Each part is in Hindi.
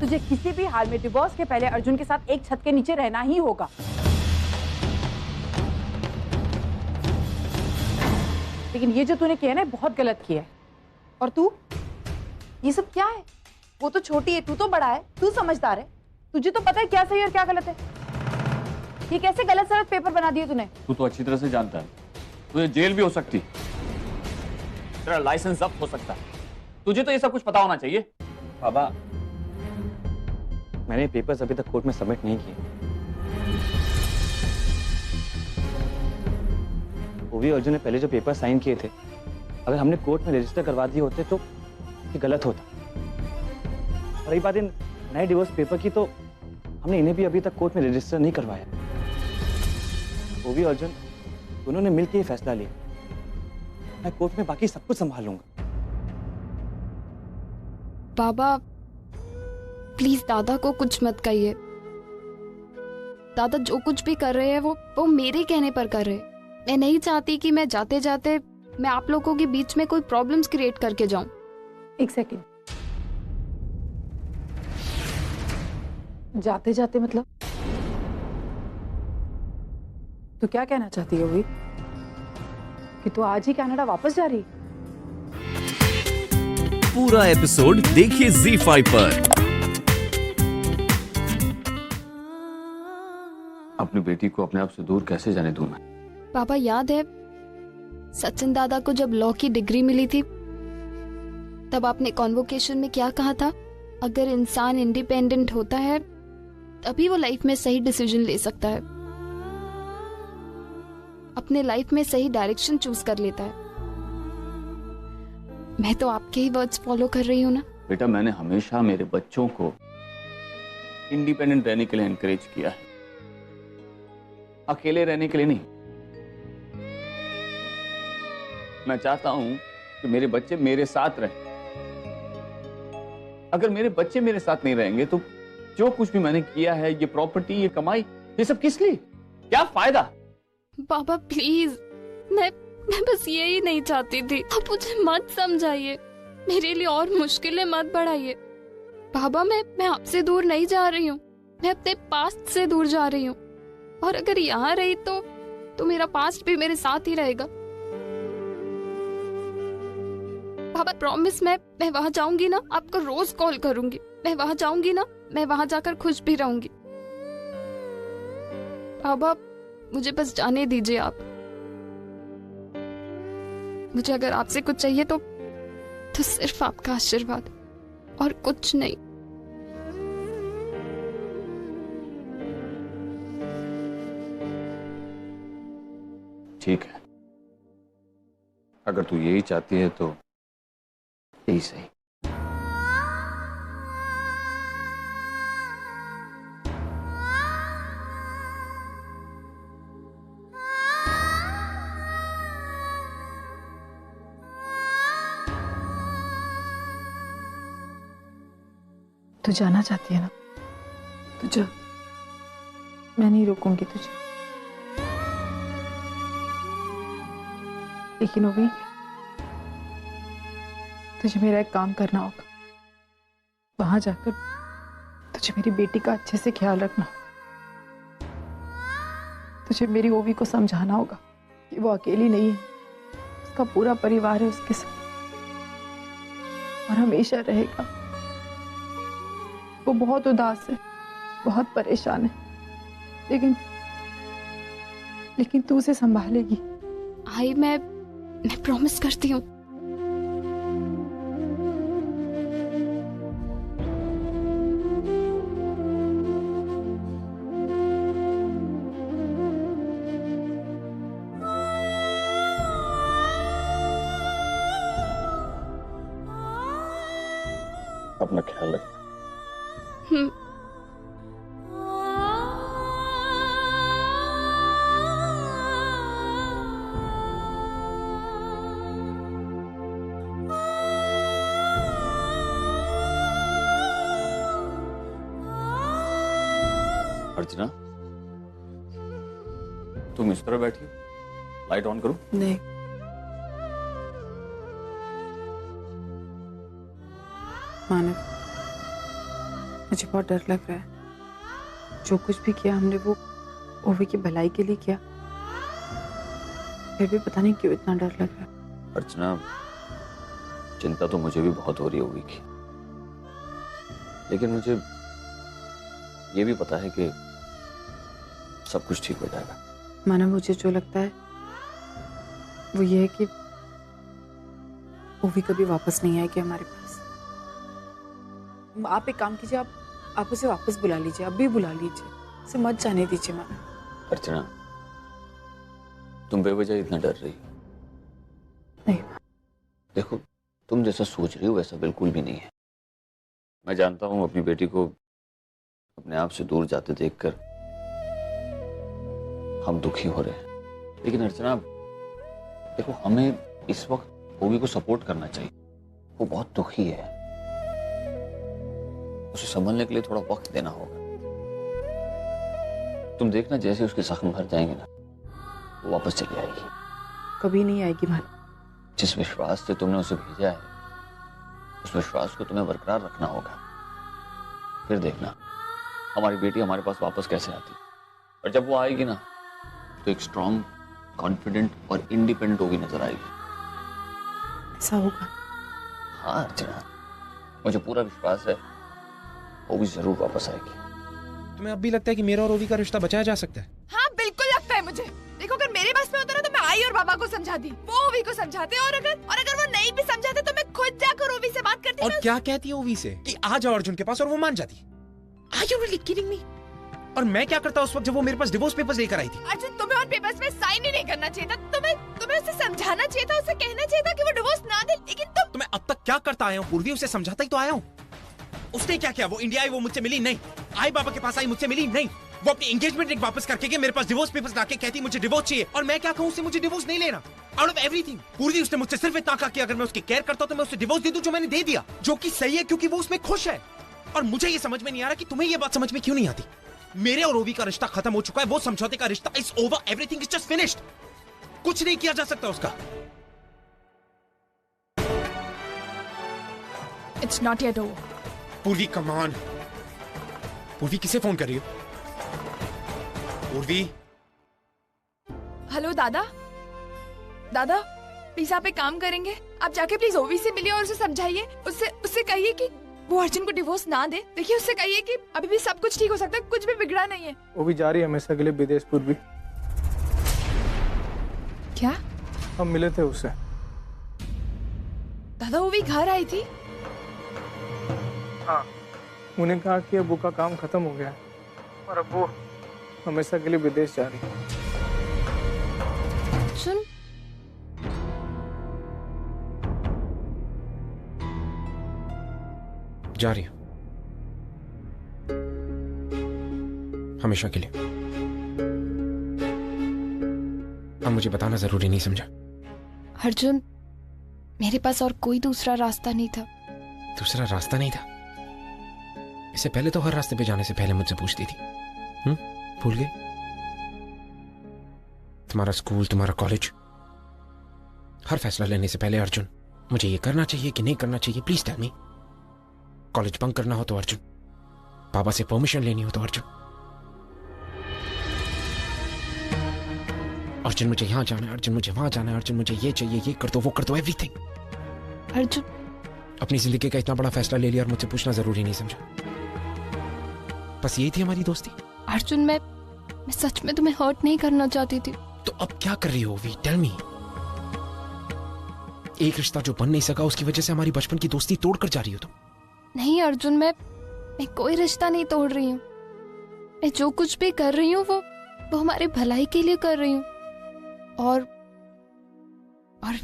तुझे किसी भी हाल में डिवोर्स के पहले अर्जुन के साथ एक छत के नीचे रहना ही होगा। लेकिन ये जो तूने किया है ना, बहुत गलत किया है। और तू, ये सब क्या है? वो तो छोटी है, तू तो बड़ा है, तू समझदार है, तुझे तो पता है क्या सही और क्या गलत है। ये कैसे गलत सलत पेपर बना दिए तूने? तू तो अच्छी तरह से जानता है, तुझे जेल भी हो सकती, तेरा लाइसेंस जब्त हो सकता है। तुझे तो ये सब कुछ पता होना चाहिए। बाबा, मैंने पेपर्स अभी तक कोर्ट में सबमिट नहीं किए। वो भी अर्जुन ने पहले जो पेपर साइन किए थे, अगर हमने कोर्ट में रजिस्टर करवा दिए होते तो ये गलत होता। और रही बात इन नए डिवोर्स पेपर की, तो हमने इन्हें भी अभी तक कोर्ट में रजिस्टर नहीं करवाया। वो भी अर्जुन, दोनों ने मिलकर ये फैसला लिया। मैं कोर्ट में बाकी सब कुछ संभाल लूंगा। बाबा प्लीज दादा को कुछ मत कहिए। दादा जो कुछ भी कर रहे हैं वो मेरे कहने पर कर रहे हैं। मैं नहीं चाहती कि मैं जाते जाते मैं आप लोगों के बीच में कोई प्रॉब्लम्स क्रिएट करके जाऊं। एक सेकेंड, जाते जाते मतलब तू क्या कहना चाहती है? कि तू आज ही कनाडा वापस जा रही? पूरा एपिसोड देखिए ZEE5 पर। अपनी बेटी को अपने आप से दूर कैसे जाने दूं मैं? पापा याद है सचिन दादा को जब लॉ की डिग्री मिली थी, तब आपने कॉन्वोकेशन में क्या कहा था? अगर इंसान इंडिपेंडेंट होता है तभी वो लाइफ में सही डिसीजन ले सकता है, अपने लाइफ में सही डायरेक्शन चूज कर लेता है। मैं तो आपके ही वर्ड्स फॉलो कर रही हूँ ना। बेटा, मैंने हमेशा मेरे बच्चों को इंडिपेंडेंट रहने के लिए एनकरेज किया है, अकेले रहने के लिए नहीं। मैं चाहता हूं कि मेरे बच्चे मेरे साथ रहें। अगर मेरे बच्चे मेरे साथ नहीं रहेंगे तो जो कुछ भी मैंने किया है, ये प्रॉपर्टी, ये कमाई, ये सब किस लिए? क्या फायदा? पापा प्लीज, मैं बस यही नहीं चाहती थी। आप मुझे मत समझाइए, मेरे लिए और मुश्किलें मत बढ़ाइए। पापा मैं आपसे दूर नहीं जा रही हूँ, मैं अपने पास्ट से दूर जा रही हूँ। और अगर यहाँ रही तो मेरा पास्ट भी मेरे साथ ही रहेगा। पापा प्रॉमिस, मैं वहाँ जाऊंगी ना, आपको रोज कॉल करूंगी। मैं वहाँ जाऊंगी ना, मैं वहाँ जाकर खुश भी रहूंगी। पापा मुझे बस जाने दीजिए आप। मुझे अगर आपसे कुछ चाहिए तो सिर्फ आपका आशीर्वाद और कुछ नहीं। ठीक है, अगर तू यही चाहती है तो यही सही। तू जाना चाहती है ना, तू जा, मैं नहीं रोकूंगी तुझे। लेकिन अभी तुझे मेरा एक काम करना होगा। वहां जाकर तुझे मेरी बेटी का अच्छे से ख्याल रखना। तुझे मेरी ओवी को समझाना होगा कि वो अकेली नहीं है, उसका पूरा परिवार है उसके साथ और हमेशा रहेगा। वो बहुत उदास है, बहुत परेशान है, लेकिन तू उसे संभालेगी। आई, मैं प्रॉमिस करती हूँ। अपना ख्याल रखना। अर्चना, तुम इस तरह बैठी हो, लाइट ऑन करूं? नहीं, मानव, मुझे बहुत डर लग रहा है। जो कुछ भी किया हमने वो ओवी की भलाई के लिए किया, फिर भी पता नहीं क्यों इतना डर लग रहा है। अर्चना, चिंता तो मुझे भी बहुत हो रही होगी की, लेकिन मुझे ये भी पता है कि सब कुछ ठीक हो जाएगा। माना मुझे जो लगता है वो ये है कि ओवी कभी वापस नहीं आएगी हमारे पास। आप एक काम कीजिए, आप उसे वापस बुला लीजिए, अभी बुला लीजिए, उसे मत जाने दीजिए। माना अर्चना, तुम बेवजह इतना डर रही हो। नहीं, देखो, तुम जैसा सोच रही हो वैसा बिल्कुल भी नहीं है। मैं जानता हूं अपनी बेटी को अपने आप से दूर जाते देखकर हम दुखी हो रहे हैं, लेकिन अर्चना देखो, हमें इस वक्त ओवी को सपोर्ट करना चाहिए। वो बहुत दुखी है, उसे संभलने के लिए थोड़ा वक्त देना होगा। तुम देखना, जैसे उसके जख्म भर जाएंगे ना, वो वापस चली आएगी। कभी नहीं आएगी माना। जिस विश्वास से तुमने उसे भेजा है, उस विश्वास को तुम्हें बरकरार रखना होगा। फिर देखना हमारी बेटी हमारे पास वापस कैसे आती है। और जब वो आएगी ना, तो एक स्ट्रॉन्ग, कॉन्फिडेंट और इंडिपेंडेंट होगी नजर आएगी। ऐसा होगा? हाँ अर्चना, मुझे पूरा विश्वास है वो भी जरूर वापस आएगी। तुम्हें अब भी लगता है कि मेरा और ओवी का रिश्ता बचाया जा सकता है? हाँ बिल्कुल लगता है मुझे। देखो, अगर मेरे बस में होता ना तो मैं आई और बाबा को समझाती, वो ओवी को समझाते, और अगर वो नहीं भी समझाते तो मैं खुद जाकर ओवी से बात करती। और क्या कहती है ओवी से कि आ जाओ अर्जुन के पास, और वो मान जाती। Are you really kidding me? और मैं क्या करता उस वक्त जब वो मेरे पास डिवोर्स पेपर्स लेकर आई थी? अर्जुन, तुम्हें उन पेपर्स में साइन ही नहीं करना चाहिए था। तुम्हें उसे समझाना चाहिए था, उसे कहना चाहिए था कि वो डिवोर्स ना दे। लेकिन तो मैं अब तक क्या करता आया हूँ पूर्वी? उसे समझाता ही तो आया हूँ। उसने क्या किया? वो इंडिया आई, वो मुझसे मिली नहीं। आई बाबा के पास आई, मुझसे मिली नहीं। वो अपनी एंगेजमेंट रिंग वापस करके के मेरे पास डिवोर्स पेपर्स लाके कहती मुझे डिवोर्स चाहिए, और मैं क्या कहूँ उसे मुझे डिवोर्स नहीं लेना। आउट ऑफ एवरीथिंग पूर्वी उसने मुझसे सिर्फ इतना कहा कि अगर मैं उसकी केयर करता हूँ तो मैं उसे डिवोर्स दे दूं, जो मैंने दे दिया, जो कि सही है क्योंकि वो उसमें खुश है। और मुझे ये समझ में नहीं आ रहा कि तुम्हें ये बात समझ में क्यों नहीं आती। मेरे और ओवी का रिश्ता खत्म हो चुका है, वो समझौते का रिश्ता is over, everything is just finished. कुछ नहीं किया जा सकता उसका। It's not yet over. पूर्वी कम ऑन। पूर्वी किसे फोन कर रही हो? पूर्वी। हेलो दादा, दादा प्लीज आप एक काम करेंगे, आप जाके प्लीज ओवी से मिलिए और उसे समझाइए, उससे कहिए कि वो अर्जुन को डिवोर्स ना दे। देखिए, उससे कहिए कि अभी भी सब कुछ ठीक हो सकता है, कुछ भी बिगड़ा नहीं है। वो भी जा रही है हमेशा के लिए विदेश। पूर्वी, क्या? हम मिले थे उससे। दादा, ओवी घर आई थी? हाँ, उन्हें कहा कि अब वो का काम खत्म हो गया है और अब वो हमेशा के लिए विदेश जा रही है। सुन, जा रही हूं हमेशा के लिए। अब मुझे बताना जरूरी नहीं समझा? अर्जुन, मेरे पास और कोई दूसरा रास्ता नहीं था। दूसरा रास्ता नहीं था? इससे पहले तो हर रास्ते पे जाने से पहले मुझसे पूछती थी। भूल गई? तुम्हारा स्कूल, तुम्हारा कॉलेज, हर फैसला लेने से पहले अर्जुन, मुझे ये करना चाहिए कि नहीं करना चाहिए, please tell me. College bunk करना हो तो अर्जुन, पापा से परमिशन लेनी हो तो अर्जुन, अर्जुन मुझे यहां जाना है, अर्जुन मुझे वहां जाना है, अर्जुन मुझे ये चाहिए, ये कर दो, वो कर दो, एवरीथिंग। अर्जुन, अपनी जिंदगी का इतना बड़ा फैसला ले लिया और मुझसे पूछना जरूरी नहीं समझा। बस यही थी हमारी दोस्ती। अर्जुन, मैं सच में तुम्हें हर्ट नहीं करना चाहती थी। तो अब क्या कर रही हो वी? Tell me. एक रिश्ता जो बन नहीं सका उसकी वजह से हमारी बचपन की दोस्ती तोड़कर जा रही हो तुम। नहीं अर्जुन, मैं कोई रिश्ता नहीं तोड़ रही हूँ। मैं जो कुछ भी कर रही हूँ वो हमारे भलाई के लिए कर रही हूँ। और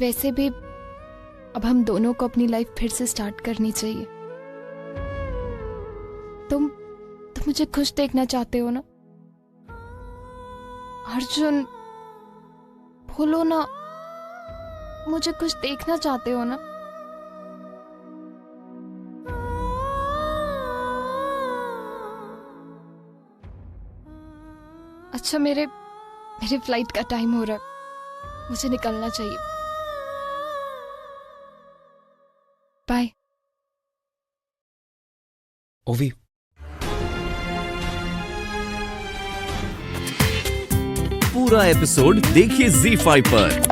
वैसे भी अब हम दोनों को अपनी लाइफ फिर से स्टार्ट करनी चाहिए। तुम मुझे खुश देखना चाहते हो ना अर्जुन? बोलो ना, मुझे खुश देखना चाहते हो ना? अच्छा, मेरे फ्लाइट का टाइम हो रहा है, मुझे निकलना चाहिए। बाय। ओवी, पूरा एपिसोड देखिए ZEE5 पर।